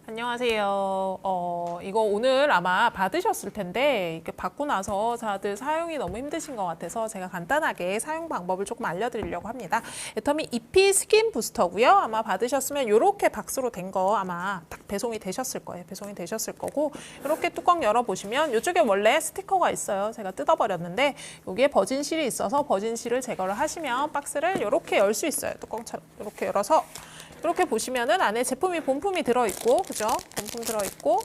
안녕하세요. 이거 오늘 아마 받으셨을 텐데 이렇게 받고 나서 다들 사용이 너무 힘드신 것 같아서 제가 간단하게 사용 방법을 조금 알려드리려고 합니다. 애터미 EP 스킨 부스터고요. 아마 받으셨으면 이렇게 박스로 된 거 아마 딱 배송이 되셨을 거예요. 배송이 되셨을 거고 이렇게 뚜껑 열어보시면 이쪽에 원래 스티커가 있어요. 제가 뜯어버렸는데 여기에 버진실이 있어서 버진실을 제거를 하시면 박스를 이렇게 열 수 있어요. 뚜껑처럼 이렇게 열어서 이렇게 보시면은 안에 제품이 본품이 들어있고, 그죠? 본품 들어있고,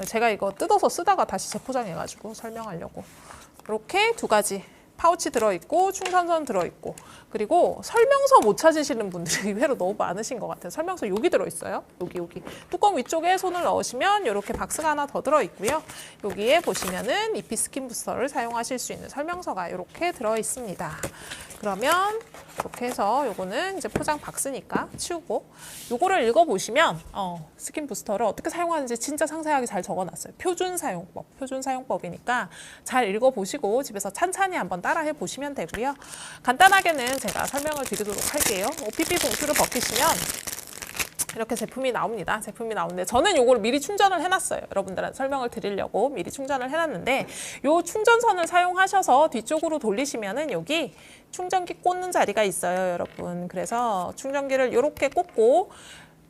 제가 이거 뜯어서 쓰다가 다시 재포장해가지고 설명하려고. 이렇게 두 가지 파우치 들어있고, 충전선 들어있고, 그리고 설명서 못 찾으시는 분들이 의외로 너무 많으신 것 같아요. 설명서 여기 들어있어요. 여기. 뚜껑 위쪽에 손을 넣으시면 이렇게 박스가 하나 더 들어있고요. 여기에 보시면은 EP 스킨 부스터를 사용하실 수 있는 설명서가 이렇게 들어있습니다. 그러면 이렇게 해서 요거는 이제 포장 박스니까 치우고 요거를 읽어보시면 스킨 부스터를 어떻게 사용하는지 진짜 상세하게 잘 적어놨어요. 표준 사용법이니까 잘 읽어보시고 집에서 찬찬히 한번 따라해 보시면 되고요. 간단하게는 제가 설명을 드리도록 할게요. OPP 봉투를 벗기시면 이렇게 제품이 나옵니다. 제품이 나오는데 저는 요거를 미리 충전을 해놨어요. 여러분들한테 설명을 드리려고 미리 충전을 해놨는데 요 충전선을 사용하셔서 뒤쪽으로 돌리시면은 여기 충전기 꽂는 자리가 있어요, 여러분. 그래서 충전기를 이렇게 꽂고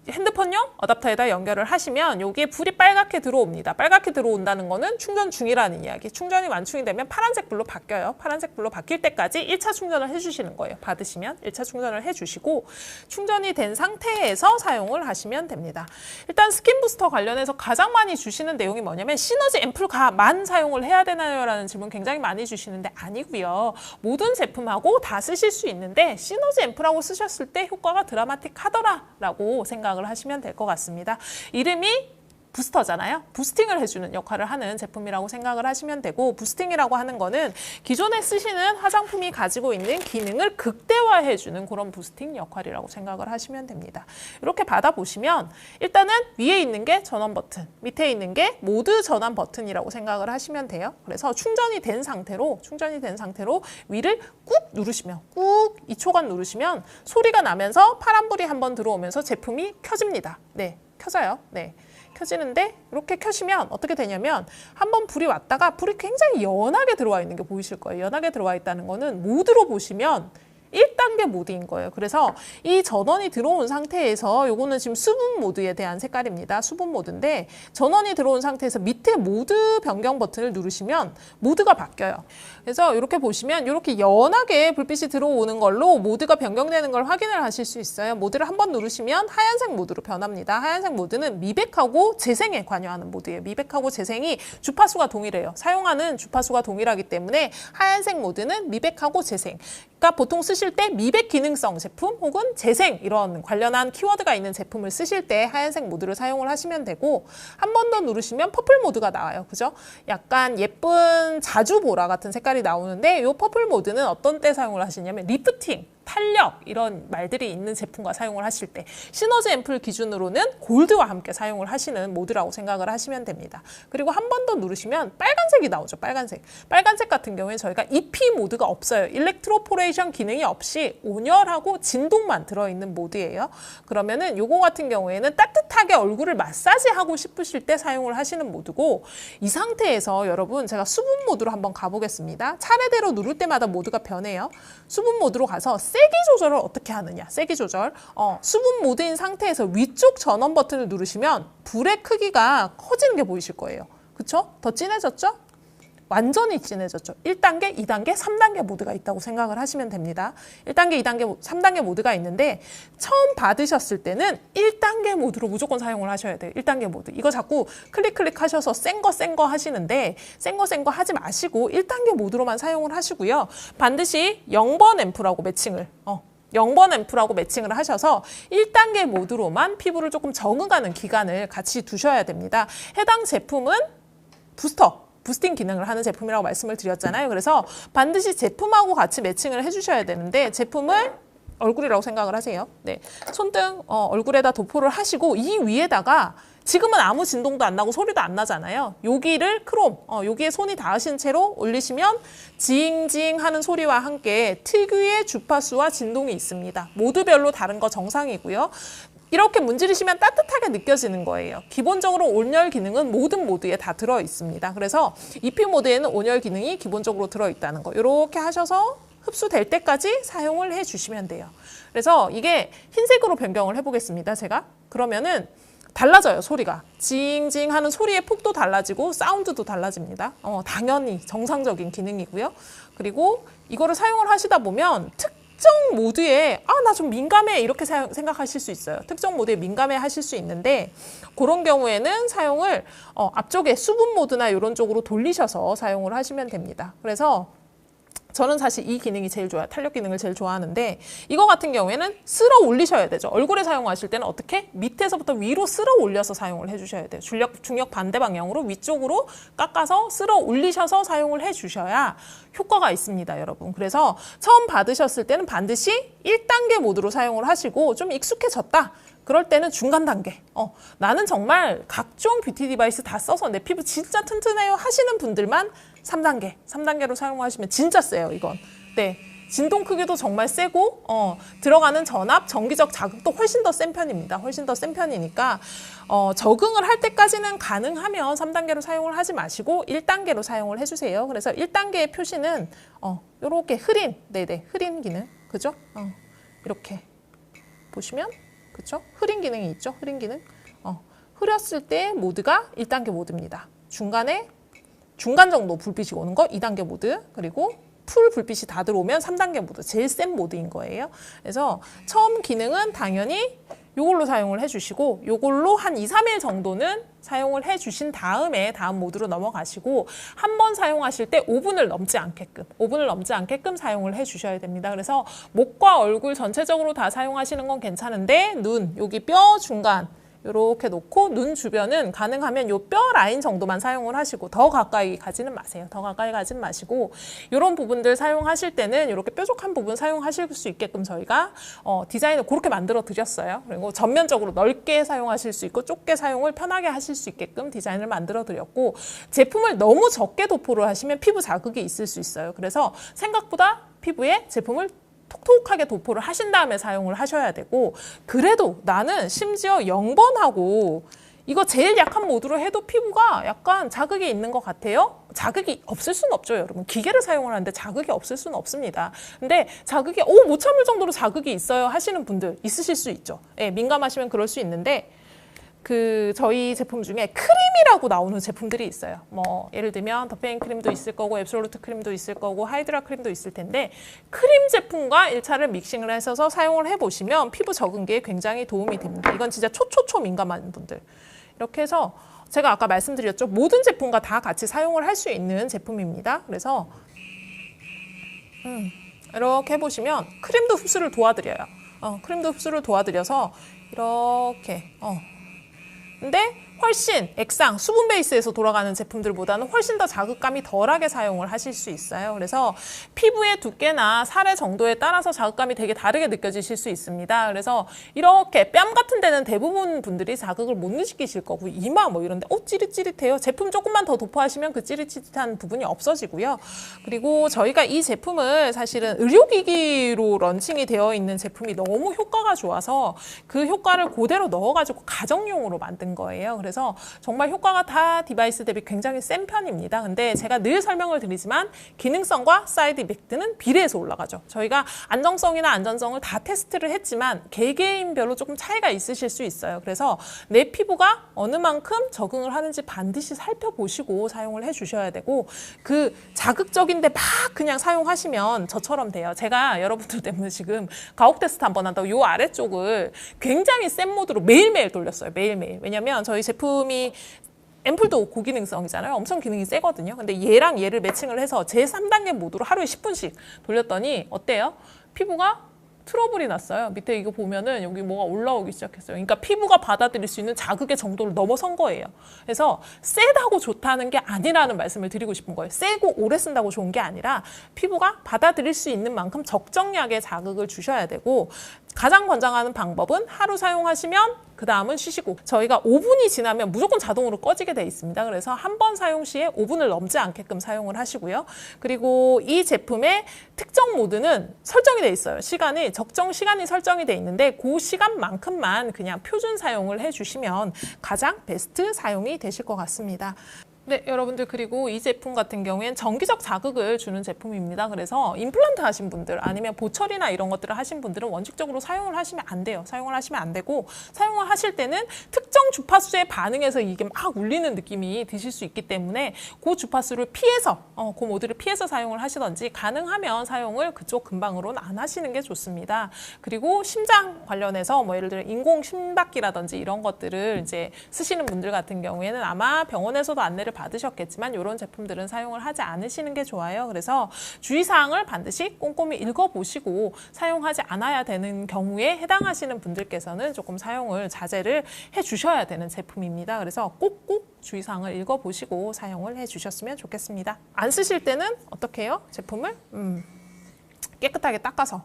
핸드폰용 어댑터에다 연결을 하시면 여기에 불이 빨갛게 들어옵니다. 빨갛게 들어온다는 거는 충전 중이라는 이야기. 충전이 완충이 되면 파란색 불로 바뀌어요. 파란색 불로 바뀔 때까지 1차 충전을 해주시는 거예요. 받으시면 1차 충전을 해주시고 충전이 된 상태에서 사용을 하시면 됩니다. 일단 스킨 부스터 관련해서 가장 많이 주시는 내용이 뭐냐면 시너지 앰플만 사용을 해야 되나요? 라는 질문 굉장히 많이 주시는데 아니고요. 모든 제품하고 다 쓰실 수 있는데 시너지 앰플하고 쓰셨을 때 효과가 드라마틱하더라라고 생각을 하시면 될 것 같습니다. 이름이 부스터잖아요. 부스팅을 해주는 역할을 하는 제품이라고 생각을 하시면 되고 부스팅이라고 하는 거는 기존에 쓰시는 화장품이 가지고 있는 기능을 극대화해주는 그런 부스팅 역할이라고 생각을 하시면 됩니다. 이렇게 받아보시면 일단은 위에 있는 게 전원 버튼, 밑에 있는 게 모드 전환 버튼이라고 생각을 하시면 돼요. 그래서 충전이 된 상태로 위를 꾹 누르시면 꾹 2초간 누르시면 소리가 나면서 파란불이 한번 들어오면서 제품이 켜집니다. 네, 켜져요. 네. 켜지는데 이렇게 켜시면 어떻게 되냐면 한번 불이 왔다가 불이 굉장히 연하게 들어와 있는 게 보이실 거예요. 연하게 들어와 있다는 거는 모드로 보시면 1단계 모드인 거예요. 그래서 이 전원이 들어온 상태에서 요거는 지금 수분 모드에 대한 색깔입니다. 수분 모드인데 전원이 들어온 상태에서 밑에 모드 변경 버튼을 누르시면 모드가 바뀌어요. 그래서 이렇게 보시면 이렇게 연하게 불빛이 들어오는 걸로 모드가 변경되는 걸 확인을 하실 수 있어요. 모드를 한번 누르시면 하얀색 모드로 변합니다. 하얀색 모드는 미백하고 재생에 관여하는 모드예요. 미백하고 재생이 주파수가 동일해요. 사용하는 주파수가 동일하기 때문에 하얀색 모드는 미백하고 재생. 그러니까 보통 쓰실 때 미백 기능성 제품 혹은 재생 이런 관련한 키워드가 있는 제품을 쓰실 때 하얀색 모드를 사용을 하시면 되고 한 번 더 누르시면 퍼플 모드가 나와요. 그죠? 약간 예쁜 자주보라 같은 색깔이 나오는데 이 퍼플 모드는 어떤 때 사용을 하시냐면 리프팅, 탄력 이런 말들이 있는 제품과 사용을 하실 때 시너지 앰플 기준으로는 골드와 함께 사용을 하시는 모드라고 생각을 하시면 됩니다. 그리고 한 번 더 누르시면 빨간색이 나오죠. 빨간색. 빨간색 같은 경우에 저희가 EP 모드가 없어요. 일렉트로포레이션 기능이 없이 온열하고 진동만 들어있는 모드예요. 그러면은 요거 같은 경우에는 따뜻하게 얼굴을 마사지하고 싶으실 때 사용을 하시는 모드고 이 상태에서 여러분 제가 수분 모드로 한번 가보겠습니다. 차례대로 누를 때마다 모드가 변해요. 수분 모드로 가서 세기 조절을 어떻게 하느냐. 세기 조절. 수분 모드인 상태에서 위쪽 전원 버튼을 누르시면 불의 크기가 커지는 게 보이실 거예요. 그쵸? 더 진해졌죠? 완전히 진해졌죠. 1단계, 2단계, 3단계 모드가 있다고 생각을 하시면 됩니다. 1단계, 2단계, 3단계 모드가 있는데 처음 받으셨을 때는 1단계 모드로 무조건 사용을 하셔야 돼요. 1단계 모드. 이거 자꾸 클릭 하셔서 센 거 하시는데 센 거 하지 마시고 1단계 모드로만 사용을 하시고요. 반드시 0번 앰프라고 매칭을 0번 앰프라고 매칭을 하셔서 1단계 모드로만 피부를 조금 적응하는 기간을 같이 두셔야 됩니다. 해당 제품은 부스팅 기능을 하는 제품이라고 말씀을 드렸잖아요. 그래서 반드시 제품하고 같이 매칭을 해주셔야 되는데 제품을 얼굴이라고 생각을 하세요. 네, 손등 얼굴에다 도포를 하시고 이 위에다가 지금은 아무 진동도 안 나고 소리도 안 나잖아요. 여기를 여기에 손이 닿으신 채로 올리시면 징징 하는 소리와 함께 특유의 주파수와 진동이 있습니다. 모드별로 다른 거 정상이고요. 이렇게 문지르시면 따뜻하게 느껴지는 거예요. 기본적으로 온열 기능은 모든 모드에 다 들어 있습니다. 그래서 EP 모드에는 온열 기능이 기본적으로 들어 있다는 거. 이렇게 하셔서 흡수될 때까지 사용을 해주시면 돼요. 그래서 이게 흰색으로 변경을 해보겠습니다. 제가 그러면은 달라져요. 소리가 징징 하는 소리의 폭도 달라지고 사운드도 달라집니다. 당연히 정상적인 기능이고요. 그리고 이거를 사용을 하시다 보면 특정 모드에 나 좀 민감해 이렇게 생각하실 수 있어요. 특정 모드에 민감해 하실 수 있는데 그런 경우에는 사용을 앞쪽에 수분 모드나 이런 쪽으로 돌리셔서 사용을 하시면 됩니다. 그래서 저는 사실 이 기능이 제일 좋아요. 탄력 기능을 제일 좋아하는데 이거 같은 경우에는 쓸어 올리셔야 되죠. 얼굴에 사용하실 때는 어떻게? 밑에서부터 위로 쓸어 올려서 사용을 해주셔야 돼요. 중력 반대 방향으로 위쪽으로 깎아서 쓸어 올리셔서 사용을 해주셔야 효과가 있습니다, 여러분. 그래서 처음 받으셨을 때는 반드시 1단계 모드로 사용을 하시고 좀 익숙해졌다. 그럴 때는 중간 단계. 나는 정말 각종 뷰티 디바이스 다 써서 내 피부 진짜 튼튼해요 하시는 분들만 3단계로 사용하시면 진짜 세요, 이건. 네. 진동 크기도 정말 세고, 들어가는 전압, 전기적 자극도 훨씬 더 센 편입니다. 훨씬 더 센 편이니까, 적응을 할 때까지는 가능하면 3단계로 사용을 하지 마시고 1단계로 사용을 해주세요. 그래서 1단계의 표시는, 요렇게 흐린, 네네, 흐린 기능. 그죠? 이렇게 보시면, 그쵸? 흐린 기능이 있죠? 흐린 기능. 흐렸을 때 모드가 1단계 모드입니다. 중간 정도 불빛이 오는 거 2단계 모드, 그리고 풀 불빛이 다 들어오면 3단계 모드, 제일 센 모드인 거예요. 그래서 처음 기능은 당연히 이걸로 사용을 해주시고 이걸로 한 2, 3일 정도는 사용을 해주신 다음에 다음 모드로 넘어가시고 한 번 사용하실 때 5분을 넘지 않게끔 사용을 해주셔야 됩니다. 그래서 목과 얼굴 전체적으로 다 사용하시는 건 괜찮은데 눈, 여기 뼈 중간 이렇게 놓고 눈 주변은 가능하면 요 뼈 라인 정도만 사용을 하시고 더 가까이 가지는 마세요. 더 가까이 가지는 마시고 이런 부분들 사용하실 때는 이렇게 뾰족한 부분 사용하실 수 있게끔 저희가 디자인을 그렇게 만들어 드렸어요. 그리고 전면적으로 넓게 사용하실 수 있고 좁게 사용을 편하게 하실 수 있게끔 디자인을 만들어 드렸고 제품을 너무 적게 도포를 하시면 피부 자극이 있을 수 있어요. 그래서 생각보다 피부에 제품을 톡톡하게 도포를 하신 다음에 사용을 하셔야 되고 그래도 나는 심지어 0번하고 이거 제일 약한 모드로 해도 피부가 약간 자극이 있는 것 같아요. 자극이 없을 수는 없죠, 여러분. 기계를 사용을 하는데 자극이 없을 수는 없습니다. 근데 자극이 못 참을 정도로 자극이 있어요 하시는 분들 있으실 수 있죠. 예, 민감하시면 그럴 수 있는데 저희 제품 중에 크림이라고 나오는 제품들이 있어요. 뭐 예를 들면 더페인 크림도 있을 거고 앱솔루트 크림도 있을 거고 하이드라 크림도 있을 텐데 크림 제품과 1차를 믹싱을 하셔서 사용을 해보시면 피부 적응기에 굉장히 도움이 됩니다. 이건 진짜 초초초 민감한 분들. 이렇게 해서 제가 아까 말씀드렸죠. 모든 제품과 다 같이 사용을 할 수 있는 제품입니다. 그래서 이렇게 해보시면 크림도 흡수를 도와드려요. 크림도 흡수를 도와드려서 이렇게 근데 훨씬 액상, 수분 베이스에서 돌아가는 제품들보다는 훨씬 더 자극감이 덜하게 사용을 하실 수 있어요. 그래서 피부의 두께나 살의 정도에 따라서 자극감이 되게 다르게 느껴지실 수 있습니다. 그래서 이렇게 뺨 같은 데는 대부분 분들이 자극을 못 느끼실 거고 이마 뭐 이런데 찌릿찌릿해요. 제품 조금만 더 도포하시면 그 찌릿찌릿한 부분이 없어지고요. 그리고 저희가 이 제품을 사실은 의료기기로 런칭이 되어 있는 제품이 너무 효과가 좋아서 그 효과를 그대로 넣어가지고 가정용으로 만든 거예요. 그래서 정말 효과가 다 디바이스 대비 굉장히 센 편입니다. 근데 제가 늘 설명을 드리지만 기능성과 사이드 이펙트는 비례해서 올라가죠. 저희가 안정성이나 안전성을 다 테스트를 했지만 개개인별로 조금 차이가 있으실 수 있어요. 그래서 내 피부가 어느 만큼 적응을 하는지 반드시 살펴보시고 사용을 해주셔야 되고 그 자극적인데 막 그냥 사용하시면 저처럼 돼요. 제가 여러분들 때문에 지금 가혹 테스트 한번 한다고 이 아래쪽을 굉장히 센 모드로 매일매일 돌렸어요. 매일매일. 왜냐면 저희 제품이 앰플도 고기능성이잖아요. 엄청 기능이 세거든요. 근데 얘랑 얘를 매칭을 해서 제 3단계 모드로 하루에 10분씩 돌렸더니 어때요? 피부가 트러블이 났어요. 밑에 이거 보면은 여기 뭐가 올라오기 시작했어요. 그러니까 피부가 받아들일 수 있는 자극의 정도를 넘어선 거예요. 그래서 세다고 좋다는 게 아니라는 말씀을 드리고 싶은 거예요. 세고 오래 쓴다고 좋은 게 아니라 피부가 받아들일 수 있는 만큼 적정량의 자극을 주셔야 되고 가장 권장하는 방법은 하루 사용하시면 그 다음은 쉬시고, 저희가 5분이 지나면 무조건 자동으로 꺼지게 돼 있습니다. 그래서 한 번 사용 시에 5분을 넘지 않게끔 사용을 하시고요. 그리고 이 제품의 특정 모드는 설정이 돼 있어요. 시간이, 적정 시간이 설정이 돼 있는데 그 시간만큼만 그냥 표준 사용을 해주시면 가장 베스트 사용이 되실 것 같습니다. 네, 여러분들, 그리고 이 제품 같은 경우에는 정기적 자극을 주는 제품입니다. 그래서 임플란트 하신 분들 아니면 보철이나 이런 것들을 하신 분들은 원칙적으로 사용을 하시면 안 돼요. 사용을 하시면 안 되고, 사용을 하실 때는 특정 주파수에 반응해서 이게 막 울리는 느낌이 드실 수 있기 때문에 그 주파수를 피해서, 그 모드를 피해서 사용을 하시던지, 가능하면 사용을 그쪽 근방으로는 안 하시는 게 좋습니다. 그리고 심장 관련해서 뭐 예를 들어 인공 심박기라든지 이런 것들을 이제 쓰시는 분들 같은 경우에는 아마 병원에서도 안내를 받으셨겠지만 이런 제품들은 사용을 하지 않으시는 게 좋아요. 그래서 주의사항을 반드시 꼼꼼히 읽어보시고 사용하지 않아야 되는 경우에 해당하시는 분들께서는 조금 사용을 자제를 해주셔야 되는 제품입니다. 그래서 꼭꼭 주의사항을 읽어보시고 사용을 해주셨으면 좋겠습니다. 안 쓰실 때는 어떻게 해요? 제품을 깨끗하게 닦아서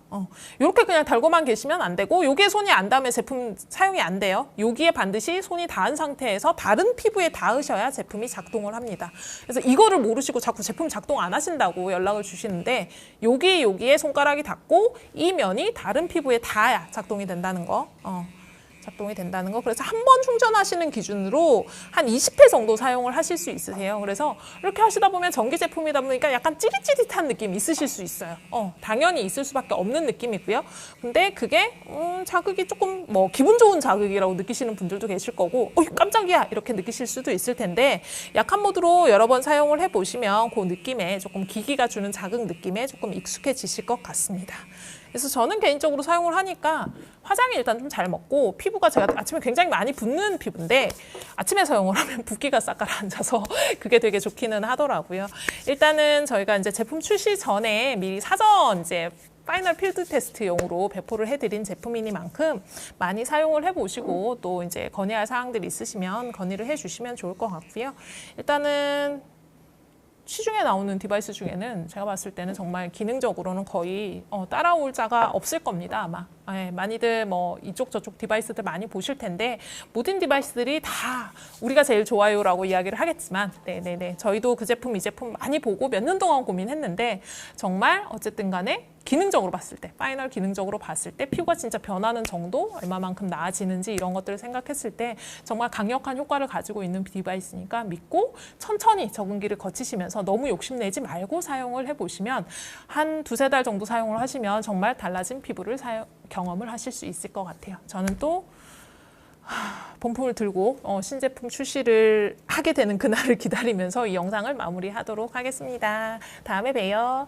이렇게 그냥 달고만 계시면 안 되고, 여기에 손이 안 닿으면 제품 사용이 안 돼요. 여기에 반드시 손이 닿은 상태에서 다른 피부에 닿으셔야 제품이 작동을 합니다. 그래서 이거를 모르시고 자꾸 제품 작동 안 하신다고 연락을 주시는데, 여기에 손가락이 닿고 이 면이 다른 피부에 닿아야 작동이 된다는 거. 작동이 된다는 거. 그래서 한 번 충전하시는 기준으로 한 20회 정도 사용을 하실 수 있으세요. 그래서 이렇게 하시다 보면 전기 제품이다 보니까 약간 찌릿찌릿한 느낌이 있으실 수 있어요. 당연히 있을 수밖에 없는 느낌이고요. 근데 그게 자극이 조금 뭐 기분 좋은 자극이라고 느끼시는 분들도 계실 거고, 깜짝이야 이렇게 느끼실 수도 있을 텐데, 약한 모드로 여러 번 사용을 해보시면 그 느낌에, 조금 기기가 주는 자극 느낌에 조금 익숙해지실 것 같습니다. 그래서 저는 개인적으로 사용을 하니까 화장이 일단 좀 잘 먹고, 피부가 제가 아침에 굉장히 많이 붓는 피부인데 아침에 사용을 하면 붓기가 싹 가라앉아서 그게 되게 좋기는 하더라고요. 일단은 저희가 이제 제품 출시 전에 미리 사전 이제 파이널 필드 테스트용으로 배포를 해드린 제품이니만큼 많이 사용을 해보시고, 또 이제 건의할 사항들이 있으시면 건의를 해주시면 좋을 것 같고요. 일단은 시중에 나오는 디바이스 중에는 제가 봤을 때는 정말 기능적으로는 거의 따라올 자가 없을 겁니다, 아마. 많이들 뭐 이쪽 저쪽 디바이스들 많이 보실 텐데, 모든 디바이스들이 다 우리가 제일 좋아요라고 이야기를 하겠지만, 네네네, 저희도 그 제품 이 제품 많이 보고 몇 년 동안 고민했는데, 정말 어쨌든 간에 기능적으로 봤을 때, 파이널 기능적으로 봤을 때 피부가 진짜 변하는 정도, 얼마만큼 나아지는지 이런 것들을 생각했을 때 정말 강력한 효과를 가지고 있는 디바이스니까 믿고 천천히 적응기를 거치시면서 너무 욕심내지 말고 사용을 해보시면, 한 두세 달 정도 사용을 하시면 정말 달라진 피부를 경험을 하실 수 있을 것 같아요. 저는 또 본품을 들고 신제품 출시를 하게 되는 그날을 기다리면서 이 영상을 마무리하도록 하겠습니다. 다음에 봬요.